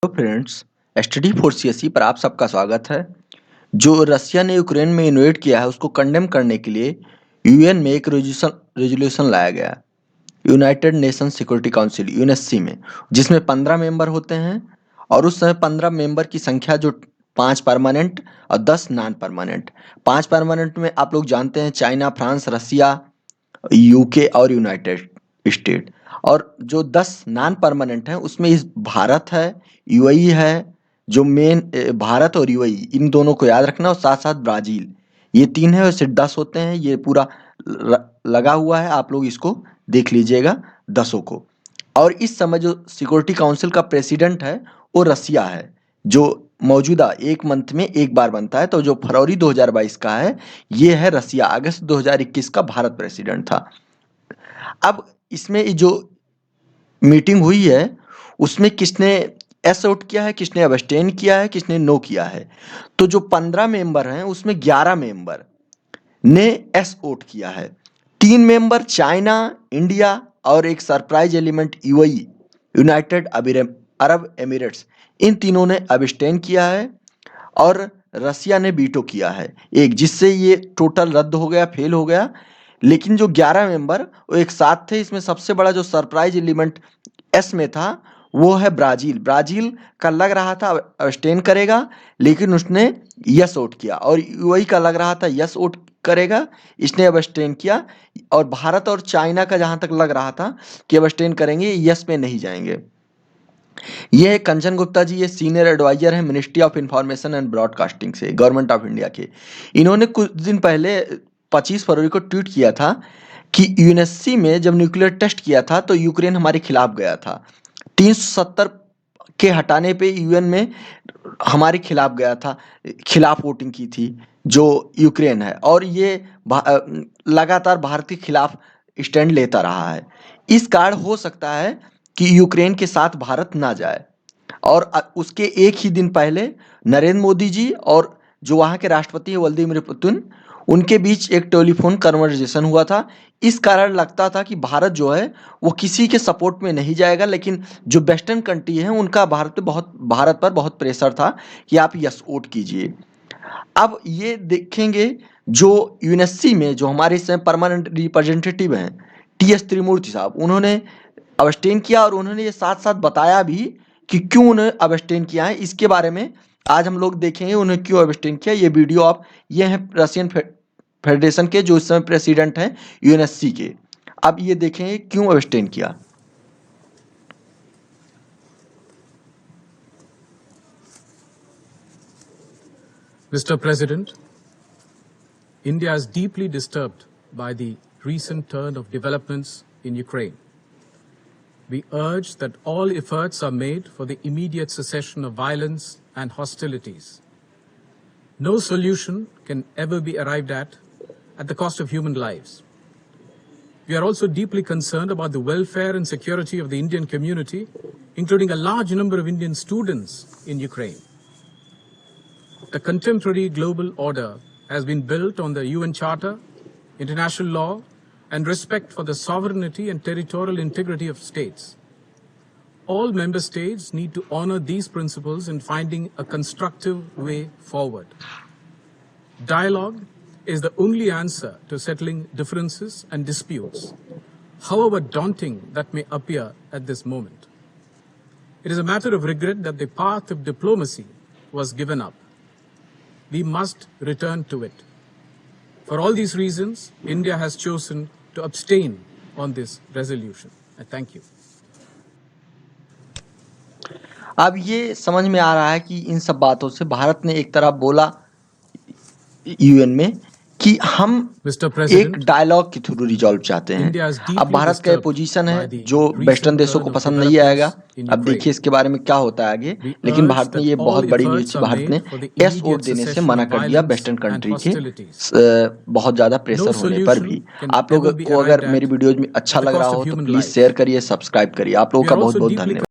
Hello friends, study for CSE पर आप सबका स्वागत है। जो रसिया ने यूक्रेन में इन्वेड किया है उसको कंडेम करने के लिए यूएन में एक रेजोल्यूशन लाया गया है, United nation security council UNSC में, जिसमें 15 मेंबर होते हैं। और उस समय 15 मेंबर की संख्या जो 5 परमानेंट और 10 नॉन परमानेंट। 5 परमानेंट में आप लोग जानते हैं चाइना, फ्रांस, रसिया, यूके और यूनाइटेड स्टेट। और जो 10 नॉन परमानेंट हैं उसमें इस भारत है, यूएई है। जो मेन भारत और यूएई इन दोनों को याद रखना, और साथ साथ ब्राजील, ये 3 है। वैसे 10 होते हैं, ये पूरा लगा हुआ है, आप लोग इसको देख लीजिएगा 10 को। और इस समय जो सिक्योरिटी काउंसिल का प्रेसिडेंट है वो रसिया है, जो मौजूदा एक मंथ में एक बार बनता है। तो जो फरवरी 2022 का है ये है रसिया, अगस्त 2021 का भारत प्रेसिडेंट था। अब इसमें जो मीटिंग हुई है उसमें किसने एस वोट किया है, किसने अब्सटेन किया है, किसने नो किया है। तो जो 15 मेंबर हैं उसमें 11 मेंबर ने एस वोट किया है। 3 मेंबर चाइना, इंडिया और एक surprise element UAE, United Arab Emirates, इन तीनों ने अब्सटेन किया है। और रसिया ने वीटो किया है एक, जिससे ये टोटल रद्द हो गया, फेल हो गया। लेकिन जो 11 मेंबर वो एक साथ थे। इसमें सबसे बड़ा जो सरप्राइज एलिमेंट एस में था वो है ब्राजील। ब्राजील का लग रहा था अब्सटेन करेगा, लेकिन उसने यस वोट किया। और यूएई का लग रहा था यस वोट करेगा, इसने अब्सटेन किया। और भारत और चाइना का जहां तक लग रहा था कि अब्सटेन करेंगे, यस में नहीं जाएंगे। ये है कंचन गुप्ता जी, ये सीनियर एडवाइजर है ministry of information and broadcasting से, गवर्नमेंट ऑफ इंडिया के। इन्होंने कुछ दिन पहले 25 फरवरी को ट्वीट किया था कि यूएनएससी में जब न्यूक्लियर टेस्ट किया था तो यूक्रेन हमारे खिलाफ गया था। 370 के हटाने पे यूएन में हमारे खिलाफ गया था, खिलाफ वोटिंग की थी जो यूक्रेन है। और ये लगातार भारत के खिलाफ स्टैंड लेता रहा है। इस कारण हो सकता है कि यूक्रेन के साथ भारत ना जाए। और उसके एक ही दिन पहले नरेंद्र मोदी जी और जो वहाँ के राष्ट्रपति है व्लादिमीर पुतिन, उनके बीच एक टेलीफोन कन्वर्सेशन हुआ था। इस कारण लगता था कि भारत जो है वो किसी के सपोर्ट में नहीं जाएगा। लेकिन जो वेस्टर्न कंट्री है उनका भारत पर बहुत प्रेशर था कि आप यस वोट कीजिए। अब ये देखेंगे जो यूएनएससी में जो हमारे इस समय परमानेंट रिप्रेजेंटेटिव हैं टीएस त्रिमूर्ति साहब, उन्होंने अब्सटेन किया। और उन्होंने ये साथ साथ बताया भी कि क्यों उन्हें अब्सटेन किया है। इसके बारे में आज हम लोग देखेंगे उन्हें क्यों अब्सटेन किया। ये वीडियो आप, ये हैं रशियन फेडरेशन के जो इस समय प्रेसिडेंट हैं यूएनएससी के। अब ये देखेंगे क्यों अब्सटेन किया। Mr. President, India is deeply disturbed by the recent turn of developments in Ukraine. We urge that all efforts are made for the immediate cessation of violence and hostilities. No solution can ever be arrived at the cost of human lives. We are also deeply concerned about the welfare and security of the Indian community, including a large number of Indian students in Ukraine. The contemporary global order has been built on the UN Charter, international law, and respect for the sovereignty and territorial integrity of states. All member states need to honor these principles in finding a constructive way forward. Dialogue is the only answer to settling differences and disputes, however daunting that may appear at this moment. It is a matter of regret that the path of diplomacy was given up. We must return to it. For all these reasons, India has chosen to abstain on this resolution. I thank you. अब ये समझ में आ रहा है कि इन सब बातों से भारत ने एक तरह बोला यूएन में कि हम एक डायलॉग के थ्रू रिजॉल्व चाहते हैं। अब भारत का पोजीशन है जो वेस्टर्न देशों को पसंद नहीं आएगा। अब देखिए इसके बारे में क्या होता है आगे। लेकिन भारत ने, ये बहुत बड़ी न्यूज थी, भारत ने एस वोट देने से मना कर दिया वेस्टर्न कंट्री के बहुत ज्यादा प्रेशर होने पर भी। आप लोगों को अगर मेरी वीडियोज में अच्छा लग रहा हो तो प्लीज शेयर करिए, सब्सक्राइब करिए। आप लोगों का बहुत बहुत धन्यवाद।